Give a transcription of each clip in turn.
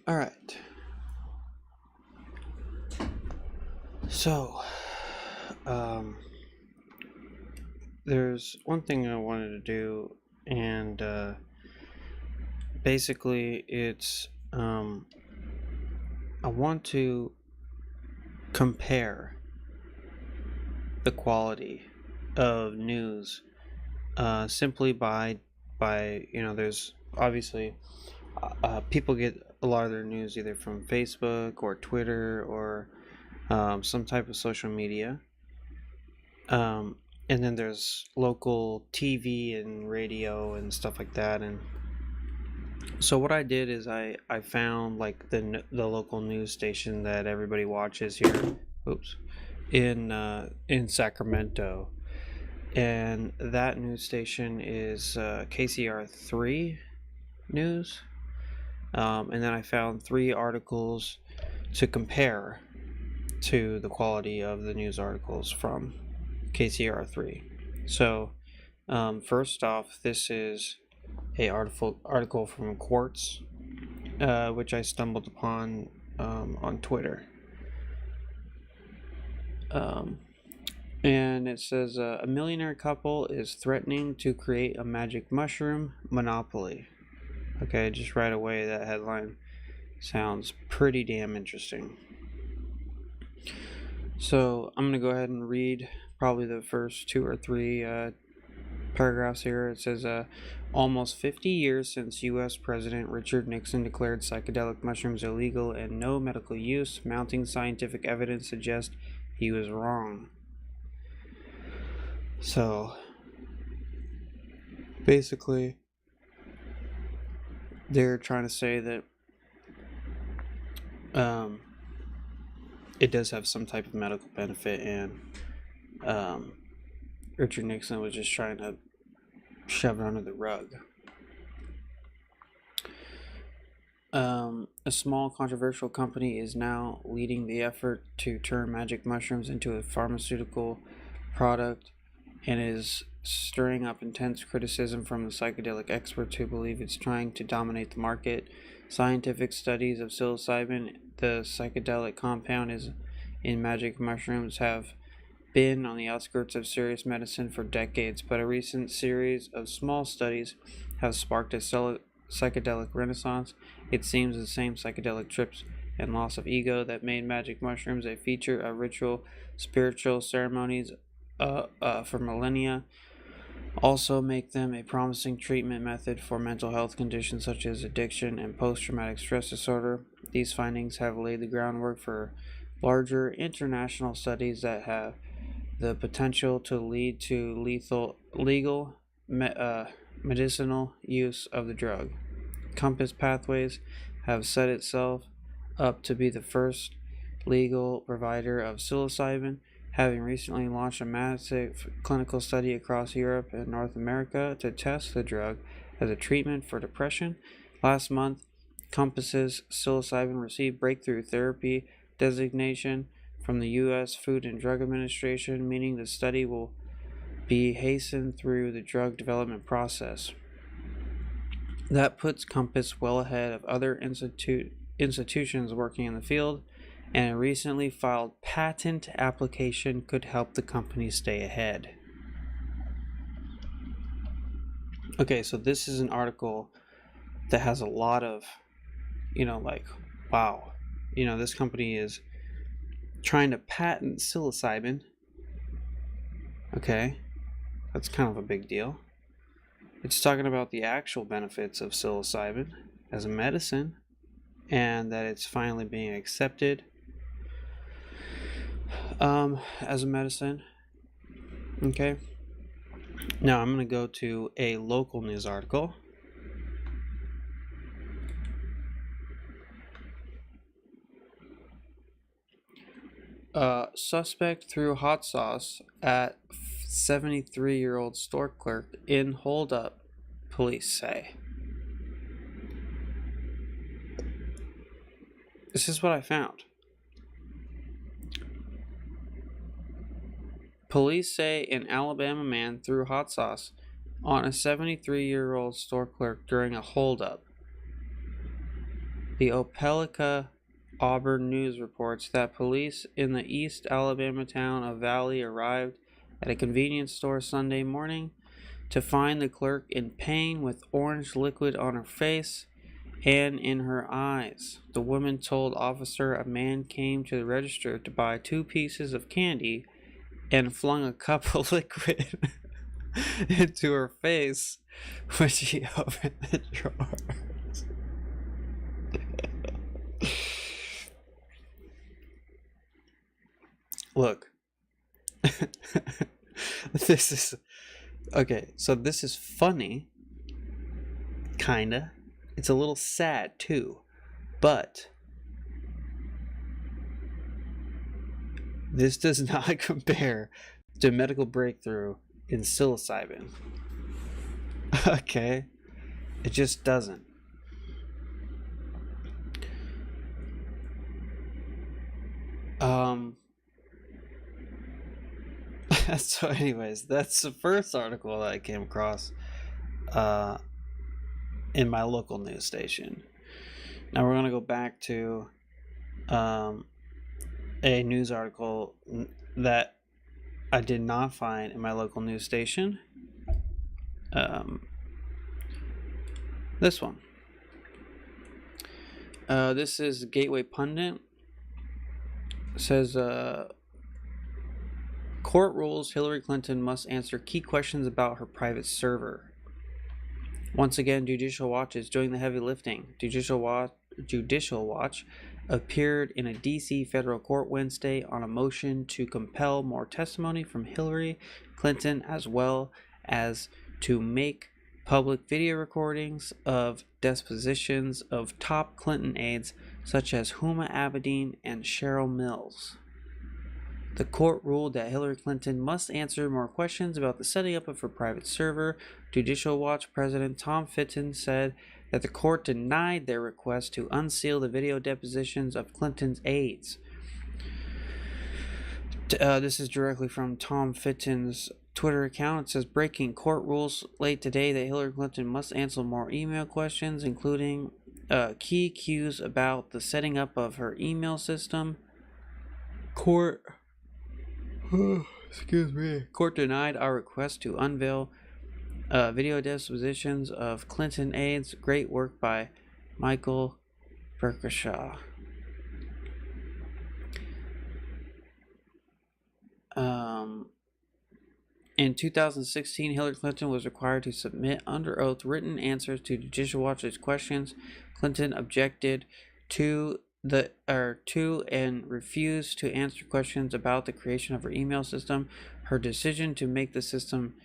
All right. So, um, there's one thing I wanted to do, and basically, I want to compare the quality of news simply by there's obviously people get a lot of their news either from Facebook or Twitter or some type of social media. Um, and then there's local TV and radio and stuff like that. And so what I did is I found like the local news station that everybody watches here. Oops, in Sacramento, and that news station is KCR3 News. And then I found three articles to compare to the quality of the news articles from KCR3. So, first off, this is a article from Quartz, which I stumbled upon on Twitter. Um, and it says a millionaire couple is threatening to create a magic mushroom monopoly. Okay, just right away, that headline sounds pretty damn interesting. So I'm going to go ahead and read probably the first two or three paragraphs here. It says, almost 50 years since U.S. President Richard Nixon declared psychedelic mushrooms illegal and no medical use, mounting scientific evidence suggests he was wrong. So, basically, they're trying to say that it does have some type of medical benefit, and Richard Nixon was just trying to shove it under the rug. A small controversial company is now leading the effort to turn magic mushrooms into a pharmaceutical product and is stirring up intense criticism from the psychedelic experts who believe it's trying to dominate the market. Scientific studies of psilocybin, the psychedelic compound is in magic mushrooms, have been on the outskirts of serious medicine for decades, but a recent series of small studies have sparked a psychedelic renaissance. It seems the same psychedelic trips and loss of ego that made magic mushrooms a feature of ritual spiritual ceremonies for millennia also make them a promising treatment method for mental health conditions such as addiction and post-traumatic stress disorder. These findings have laid the groundwork for larger international studies that have the potential to lead to legal medicinal use of the drug. Compass Pathways have set itself up to be the first legal provider of psilocybin, having recently launched a massive clinical study across Europe and North America to test the drug as a treatment for depression. Last month, Compass's psilocybin received breakthrough therapy designation from the U.S. Food and Drug Administration, meaning the study will be hastened through the drug development process. That puts Compass well ahead of other institutions working in the field, and a recently filed patent application could help the company stay ahead. Okay, so this is an article that has a lot of, wow, this company is trying to patent psilocybin. Okay, that's kind of a big deal. It's talking about the actual benefits of psilocybin as a medicine and that it's finally being accepted as a medicine. Okay. Now I'm going to go to a local news article. Suspect threw hot sauce at 73-year-old store clerk in holdup, police say. This is what I found. Police say an Alabama man threw hot sauce on a 73-year-old store clerk during a holdup. The Opelika Auburn News reports that police in the East Alabama town of Valley arrived at a convenience store Sunday morning to find the clerk in pain with orange liquid on her face and in her eyes. The woman told officer a man came to the register to buy 2 pieces of candy and flung a cup of liquid into her face when she opened the drawer. Look, this is okay. So this is funny, kinda. It's a little sad too, but this does not compare to medical breakthrough in psilocybin. Okay, it just doesn't. So anyways, that's the first article that I came across in my local news station. Now we're going to go back to a news article that I did not find in my local news station. This one. This is Gateway Pundit. It says, court rules Hillary Clinton must answer key questions about her private server. Once again, Judicial Watch is doing the heavy lifting. Judicial Watch appeared in a D.C. federal court Wednesday on a motion to compel more testimony from Hillary Clinton, as well as to make public video recordings of depositions of top Clinton aides such as Huma Abedin and Cheryl Mills. The court ruled that Hillary Clinton must answer more questions about the setting up of her private server. Judicial Watch President Tom Fitton said that the court denied their request to unseal the video depositions of Clinton's aides. This is directly from Tom Fitton's Twitter account. It says, breaking court rules late today that Hillary Clinton must answer more email questions, including key cues about the setting up of her email system. Court denied our request to unveil video depositions of Clinton aides. Great work by Michael Berkershaw. In 2016, Hillary Clinton was required to submit under oath written answers to Judicial Watch's questions. Clinton objected to and refused to answer questions about the creation of her email system. Her decision to make the system,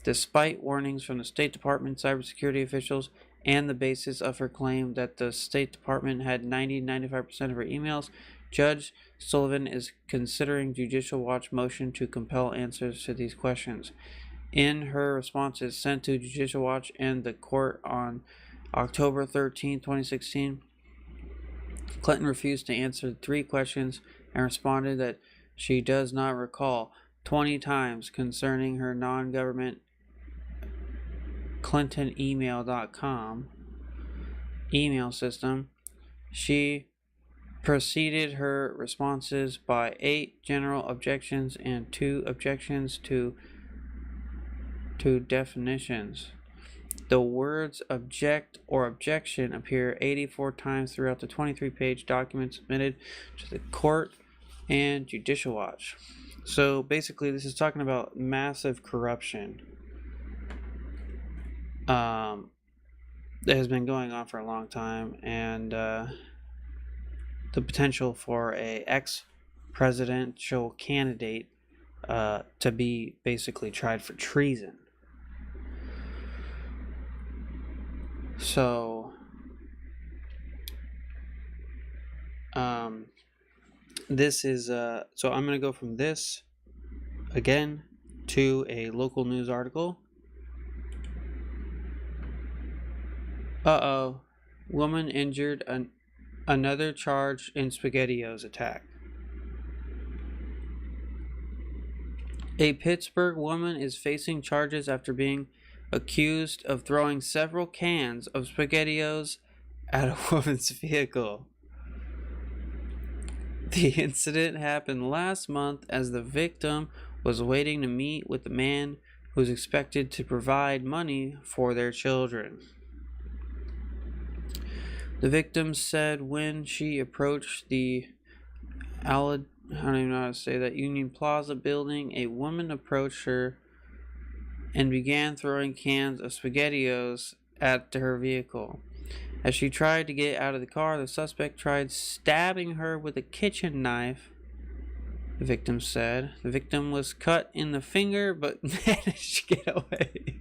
despite warnings from the State Department cybersecurity officials and the basis of her claim that the State Department had 95% of her emails, Judge Sullivan is considering Judicial Watch motion to compel answers to these questions. In her responses sent to Judicial Watch and the court on October 13, 2016, Clinton refused to answer 3 questions and responded that she does not recall 20 times concerning her non-government ClintonEmail.com email system. She preceded her responses by 8 general objections and 2 objections to definitions. The words object or objection appear 84 times throughout the 23-page document submitted to the court and Judicial Watch. So basically, this is talking about massive corruption that has been going on for a long time, and the potential for a ex-presidential candidate to be basically tried for treason. So, this is, so I'm going to go from this, again, to a local news article. Woman injured, another charge in SpaghettiOs attack. A Pittsburgh woman is facing charges after being accused of throwing several cans of SpaghettiOs at a woman's vehicle. The incident happened last month as the victim was waiting to meet with the man who was expected to provide money for their children. The victim said when she approached the I don't even know how to say that, Union Plaza building, a woman approached her and began throwing cans of SpaghettiOs at her vehicle. As she tried to get out of the car, the suspect tried stabbing her with a kitchen knife, the victim said. The victim was cut in the finger but managed to get away.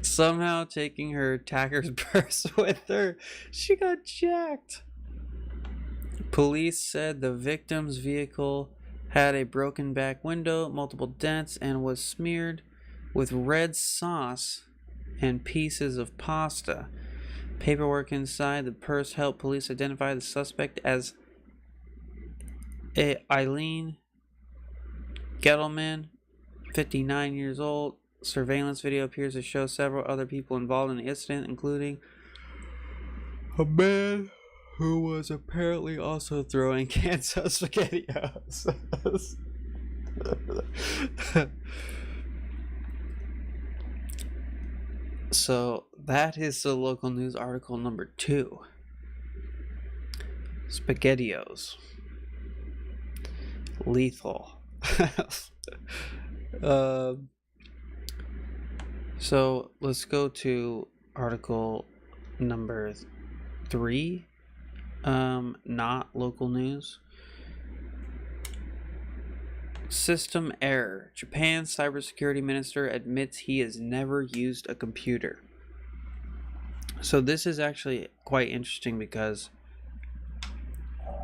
Somehow taking her attacker's purse with her, she got jacked. Police said the victim's vehicle had a broken back window, multiple dents, and was smeared with red sauce and pieces of pasta. Paperwork inside the purse helped police identify the suspect as Eileen Gettleman, 59 years old. Surveillance video appears to show several other people involved in the incident, including a man who was apparently also throwing cans of SpaghettiOs. So that is the local news article number 2. SpaghettiOs. Lethal. So let's go to article number 3. Not local news. System error. Japan's cybersecurity minister admits he has never used a computer. So this is actually quite interesting because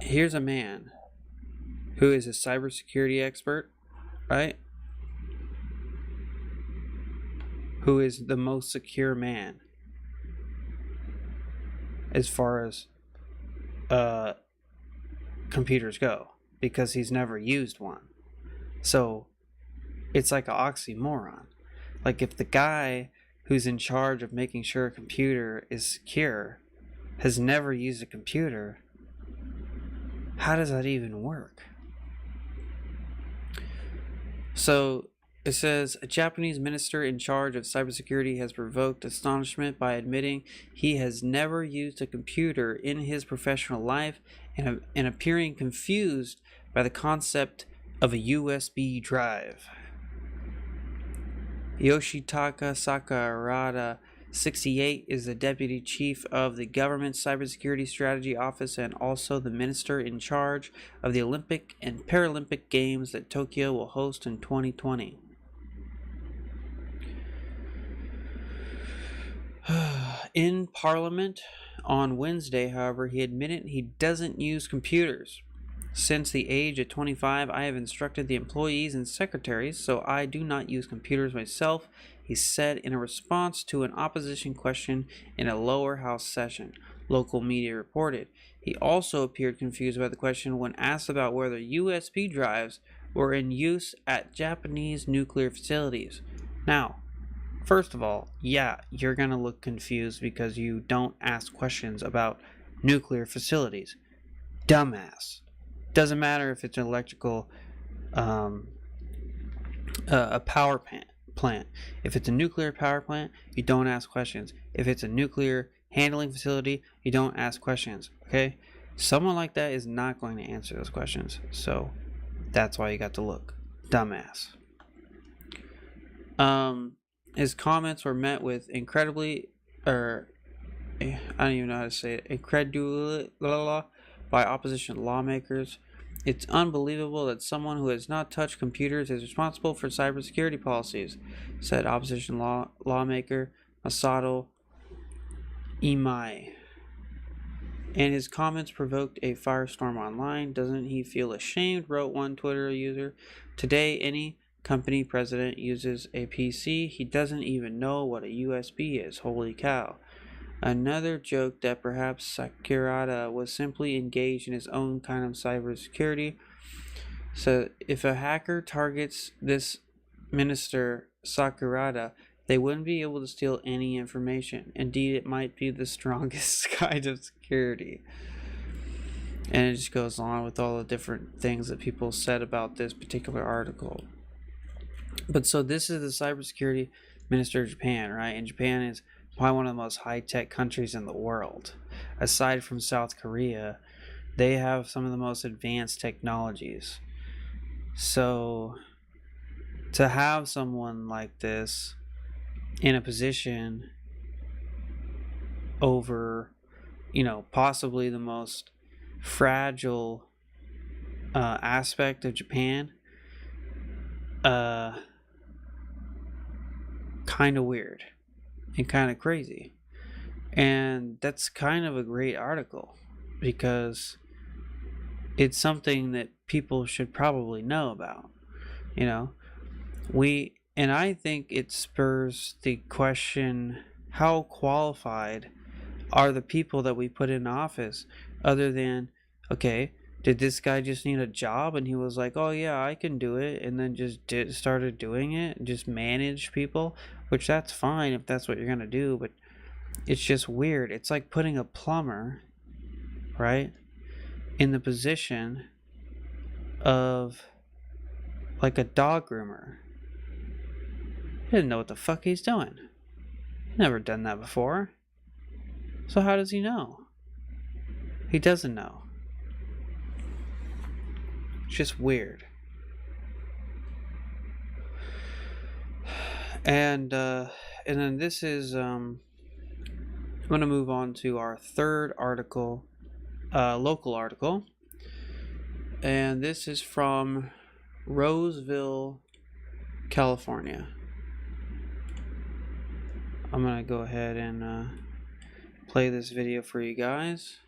here's a man who is a cybersecurity expert, right? Who is the most secure man as far as computers go, because he's never used one. So it's like an oxymoron. Like, if the guy who's in charge of making sure a computer is secure has never used a computer, how does that even work? So it says a Japanese minister in charge of cybersecurity has provoked astonishment by admitting he has never used a computer in his professional life and appearing confused by the concept of a USB drive. Yoshitaka Sakurada, 68, is the deputy chief of the government cybersecurity strategy office and also the minister in charge of the Olympic and Paralympic Games that Tokyo will host in 2020. In Parliament on Wednesday, however, he admitted he doesn't use computers. Since the age of 25, I have instructed the employees and secretaries, so I do not use computers myself, he said in a response to an opposition question in a lower house session, local media reported. He also appeared confused by the question when asked about whether USB drives were in use at Japanese nuclear facilities. Now, first of all, yeah, you're going to look confused because you don't ask questions about nuclear facilities. Dumbass. Doesn't matter if it's an electrical, a power plant. If it's a nuclear power plant, you don't ask questions. If it's a nuclear handling facility, you don't ask questions. Okay? Someone like that is not going to answer those questions. So that's why you got to look. Dumbass. His comments were met with I don't even know how to say it, incredulity by opposition lawmakers. It's unbelievable that someone who has not touched computers is responsible for cybersecurity policies, said opposition lawmaker Masato Imai. And his comments provoked a firestorm online. Doesn't he feel ashamed? Wrote one Twitter user. Today, any company president uses a PC. He doesn't even know what a USB is. Holy cow. Another joked that perhaps Sakurada was simply engaged in his own kind of cybersecurity. So if a hacker targets this minister Sakurada, They wouldn't be able to steal any information. Indeed, it might be the strongest kind of security. And it just goes on with all the different things that people said about this particular article. But so this is the cybersecurity minister of Japan, right? And Japan is probably one of the most high-tech countries in the world. Aside from South Korea, they have some of the most advanced technologies. So to have someone like this in a position over, possibly the most fragile aspect of Japan, kind of weird and kind of crazy. And that's kind of a great article because it's something that people should probably know about. And I think it spurs the question, how qualified are the people that we put in office, other than, okay, did this guy just need a job and he was like, oh yeah, I can do it, and then just started doing it and just managed people, which that's fine if that's what you're gonna do, but it's just weird. It's like putting a plumber, right, in the position of like a dog groomer. He didn't know what the fuck he's doing. He's never done that before. So how does he know? He doesn't know. It's just weird. And then this is I'm gonna move on to our third article, local article, and this is from Roseville, California. I'm gonna go ahead and play this video for you guys.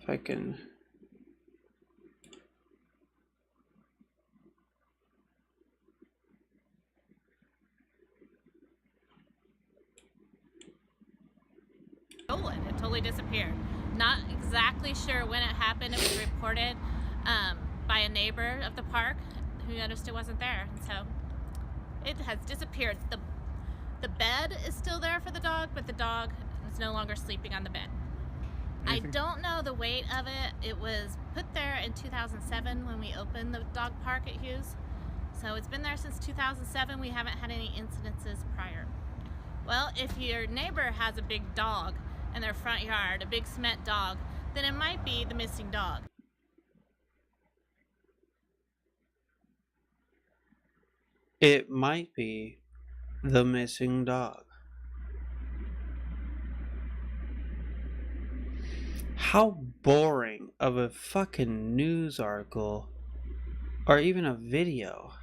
If I can. It totally disappeared. Not exactly sure when it happened. It was reported by a neighbor of the park who noticed it wasn't there. So it has disappeared. The bed is still there for the dog, but the dog is no longer sleeping on the bed. I don't know the weight of it. It was put there in 2007 when we opened the dog park at Hughes. So it's been there since 2007. We haven't had any incidences prior. Well, if your neighbor has a big dog in their front yard, a big cement dog, then it might be the missing dog. It might be the missing dog. How boring of a fucking news article, or even a video.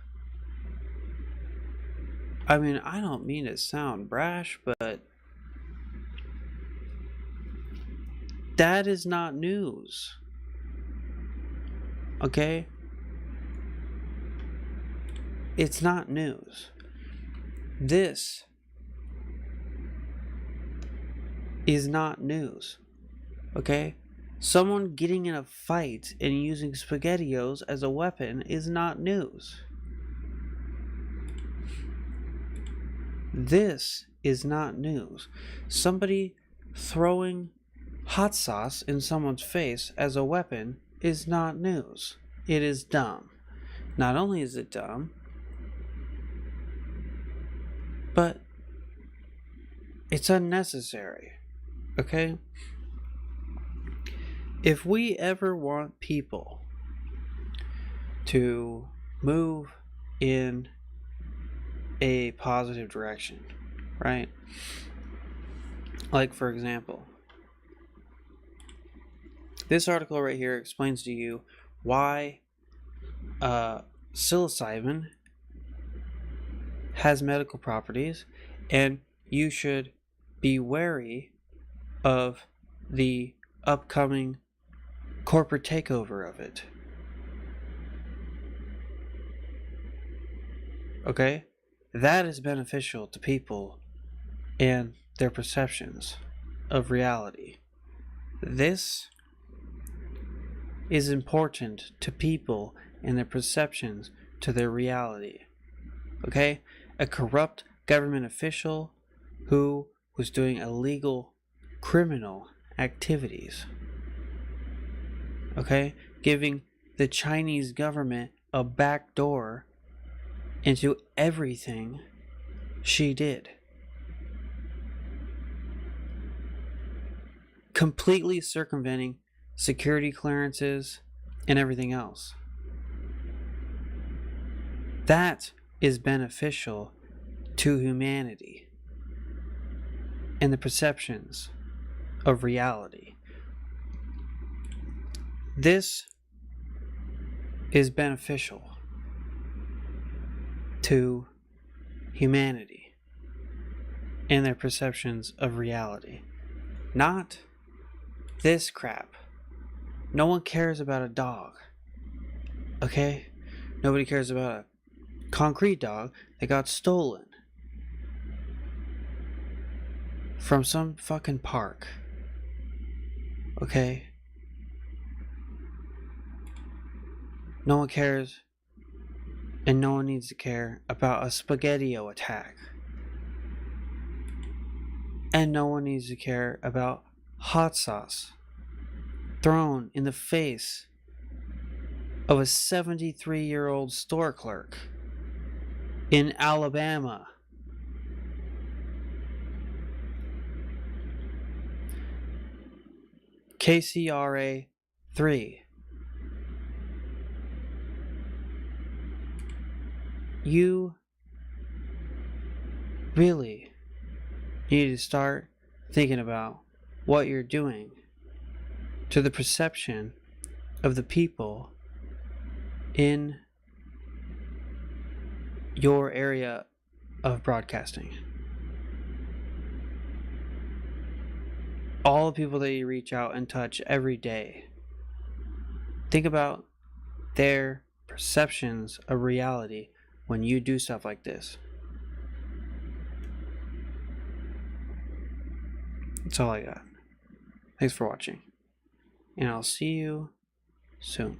I mean, I don't mean to sound brash, but that is not news. Okay? It's not news. This is not news. Okay? Someone getting in a fight and using SpaghettiOs as a weapon is not news. This is not news. Somebody throwing hot sauce in someone's face as a weapon is not news. It is dumb. Not only is it dumb, but it's unnecessary. Okay? If we ever want people to move in a positive direction, right? Like, for example, this article right here explains to you why psilocybin has medical properties, and you should be wary of the upcoming corporate takeover of it. Okay? That is beneficial to people and their perceptions of reality. This is important to people and their perceptions to their reality. Okay? A corrupt government official who was doing illegal criminal activities. Okay? Giving the Chinese government a back door into everything she did. Completely circumventing security clearances and everything else. That is beneficial to humanity and the perceptions of reality. This is beneficial to humanity and their perceptions of reality. Not this crap. No one cares about a dog. Okay? Nobody cares about a concrete dog that got stolen from some fucking park. Okay? No one cares, and no one needs to care about a SpaghettiO attack. And no one needs to care about hot sauce thrown in the face of a 73-year-old store clerk in Alabama. KCRA 3. You really need to start thinking about what you're doing to the perception of the people in your area of broadcasting. All the people that you reach out and touch every day. Think about their perceptions of reality when you do stuff like this. That's all I got. Thanks for watching. And I'll see you soon.